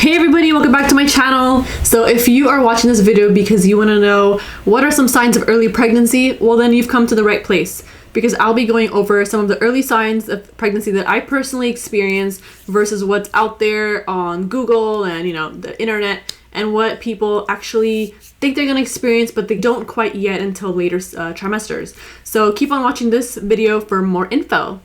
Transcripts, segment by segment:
Hey everybody, welcome back to my channel. So if you are watching this video because you want to know what are some signs of early pregnancy, well then you've come to the right place, because I'll be going over some of the early signs of pregnancy that I personally experienced versus what's out there on Google and the internet, and what people actually think they're going to experience but they don't quite yet until later trimesters. So keep on watching this video for more info.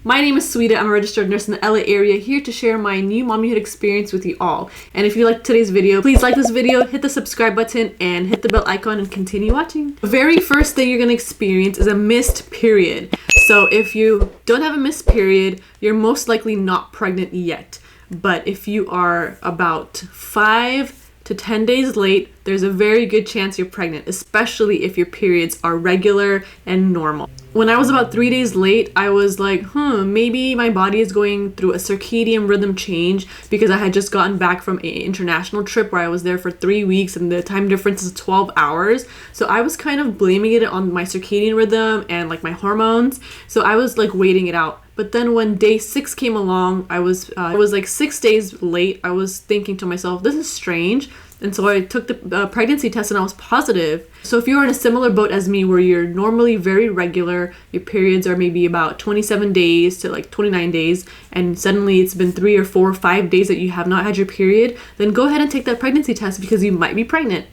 My name is Sweeta. I'm a registered nurse in the LA area, here to share my new mommyhood experience with you all. And if you like today's video, please like this video, hit the subscribe button, and hit the bell icon and continue watching. The very first thing you're going to experience is a missed period. So if you don't have a missed period, you're most likely not pregnant yet. But if you are about 5 to 10 days late, there's a very good chance you're pregnant, especially if your periods are regular and normal. When I was about 3 days late, I was like, maybe my body is going through a circadian rhythm change, because I had just gotten back from an international trip where I was there for 3 weeks and the time difference is 12 hours. So I was kind of blaming it on my circadian rhythm and like my hormones. So I was like waiting it out. But then when day 6 came along, I was like 6 days late. I was thinking to myself, this is strange. And so I took the pregnancy test and I was positive. So if you're in a similar boat as me, where you're normally very regular, your periods are maybe about 27 days to like 29 days, and suddenly it's been 3 or 4 or 5 days that you have not had your period, then go ahead and take that pregnancy test, because you might be pregnant.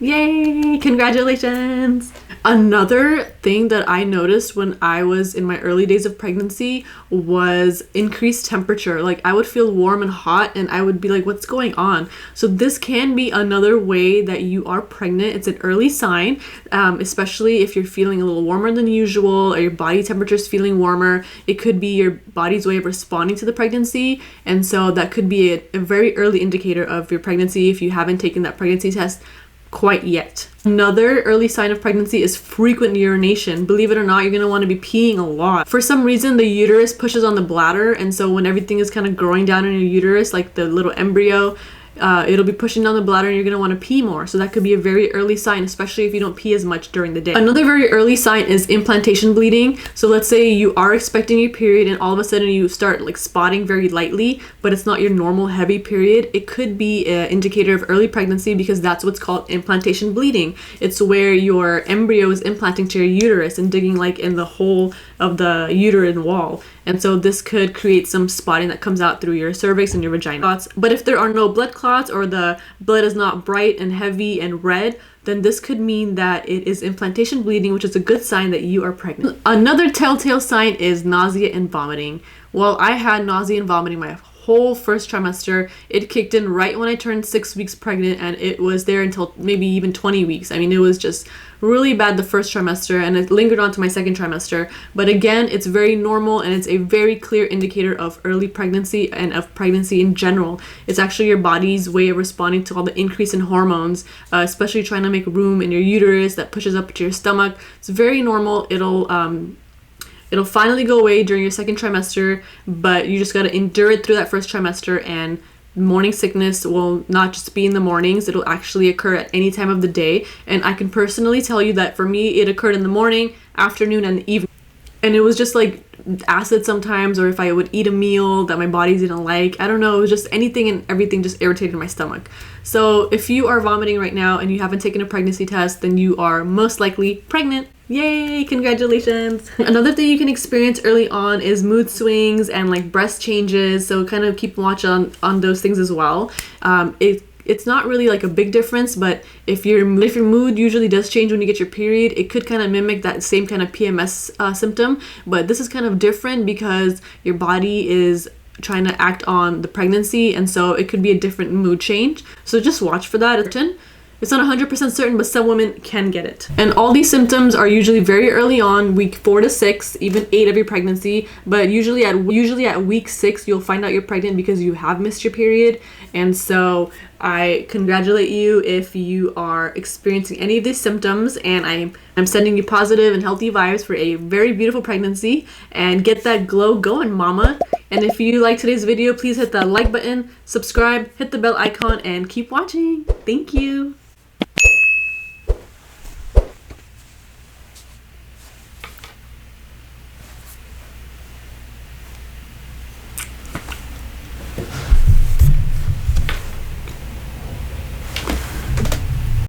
Yay! Congratulations! Another thing that I noticed when I was in my early days of pregnancy was increased temperature. Like, I would feel warm and hot and I would be like, what's going on? So this can be another way that you are pregnant. It's an early sign, especially if you're feeling a little warmer than usual, or your body temperature is feeling warmer. It could be your body's way of responding to the pregnancy, and so that could be a very early indicator of your pregnancy if you haven't taken that pregnancy test quite yet. Another early sign of pregnancy is frequent urination. Believe it or not, you're going to want to be peeing a lot. For some reason, the uterus pushes on the bladder, and so when everything is kind of growing down in your uterus, like the little embryo, it'll be pushing down the bladder and you're going to want to pee more. So that could be a very early sign, especially if you don't pee as much during the day. Another very early sign is implantation bleeding. So let's say you are expecting your period and all of a sudden you start like spotting very lightly, but it's not your normal heavy period. It could be an indicator of early pregnancy, because that's what's called implantation bleeding. It's where your embryo is implanting to your uterus and digging like in the hole of the uterine wall. And so this could create some spotting that comes out through your cervix and your vagina. But if there are no blood clots, or the blood is not bright and heavy and red, then this could mean that it is implantation bleeding, which is a good sign that you are pregnant. Another telltale sign is nausea and vomiting. Well, I had nausea and vomiting my whole first trimester. It kicked in right when I turned 6 weeks pregnant, and it was there until maybe even 20 weeks. I mean, it was just really bad the first trimester, and it lingered on to my second trimester. But again, it's very normal, and it's a very clear indicator of early pregnancy and of pregnancy in general. It's actually your body's way of responding to all the increase in hormones, especially trying to make room in your uterus that pushes up to your stomach. It's very normal. It'll finally go away during your second trimester, but you just got to endure it through that first trimester. And morning sickness will not just be in the mornings, it'll actually occur at any time of the day. And I can personally tell you that for me, it occurred in the morning, afternoon, and evening. And it was just like acid sometimes, or if I would eat a meal that my body didn't like. I don't know, it was just anything and everything just irritated my stomach. So if you are vomiting right now and you haven't taken a pregnancy test, then you are most likely pregnant. Yay! Congratulations! Another thing you can experience early on is mood swings and like breast changes. So kind of keep watch on those things as well. It's not really like a big difference, but if your mood usually does change when you get your period, it could kind of mimic that same kind of PMS symptom. But this is kind of different because your body is trying to act on the pregnancy, and so it could be a different mood change. So just watch for that. It's not 100% certain, but some women can get it. And all these symptoms are usually very early on, week 4 to 6, even 8 of your pregnancy. But usually at week 6, you'll find out you're pregnant because you have missed your period. And so I congratulate you if you are experiencing any of these symptoms, and I'm sending you positive and healthy vibes for a very beautiful pregnancy, and get that glow going, mama. And if you like today's video, please hit that like button, subscribe, hit the bell icon, and keep watching. Thank you.